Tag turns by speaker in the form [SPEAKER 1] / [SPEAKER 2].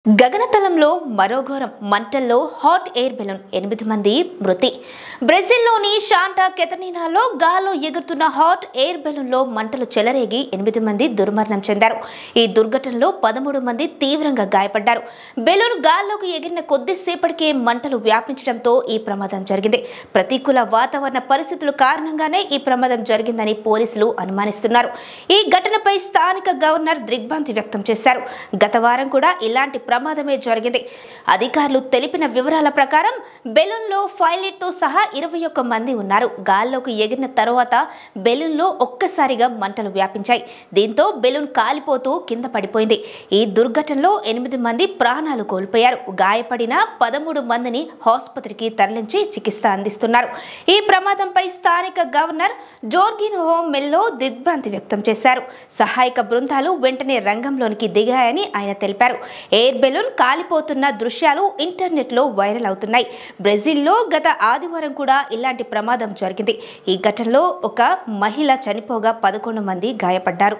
[SPEAKER 1] గగనతలంలో మరో ఘోరం మంటల్లో హాట్ ఎయిర్ బెలూన్ 8 మంది మృతి. బ్రెజిల్లోని శాంటా కెతరీనాలో గాల్లో ఎగురుతున్న హాట్ ఎయిర్ బెలూన్లో మంటలు చెలరేగి 8 మంది దుర్మరణం చెందారు. ఈ దుర్ఘటనలో 13 మంది తీవ్రంగా గాయపడ్డారు. బెలూన్ గాల్లోకి ఎగిరిన కొద్దిసేపటికే మంటలు వ్యాపించడంతో ఈ ప్రమాదం జరిగింది. ప్రతికూల వాతావరణ పరిస్థితుల కారణంగానే ఈ ప్రమాదం జరిగిందని పోలీసులు అనుమానిస్తున్నారు. ఈ ఘటనపై స్థానిక గవర్నర్ దిగ్భ్రాంతి వ్యక్తం చేశారు. గత వారం కూడా ఇలాంటి ప్రమాదమే జరిగింది. అధికారులు తెలిపిన వివరాల ప్రకారం బెలూన్లో పైలట్తో సహా 21 మంది ఉన్నారు. గాల్లోకి ఎగిరిన తర్వాత బెలూన్లో ఒక్కసారిగా మంటలు వ్యాపించాయి. దీంతో బెలూన్ కాలిపోతూ కింద పడిపోయింది. ఈ దుర్ఘటనలో 8 మంది ప్రాణాలు కోల్పోయారు. గాయపడిన 13 మందిని ఆసుపత్రికి తరలించి చికిత్స అందిస్తున్నారు. ఈ ప్రమాదంపై స్థానిక గవర్నర్ జోర్గినో మెల్లో దిగ్భ్రాంతి వ్యక్తం చేశారు. సహాయక బృందాలు వెంటనే రంగంలోనికి దిగాయని ఆయన తెలిపారు. ఎయిర్ బెలూన్ కాలిపోతున్న దృశ్యాలు ఇంటర్నెట్లో వైరల్ అవుతున్నాయి. బ్రెజిల్లో గత ఆదివారం కూడా ఇలాంటి ప్రమాదం జరిగింది. ఈ ఘటనలో ఒక మహిళ చనిపోగా 11 మంది గాయపడ్డారు.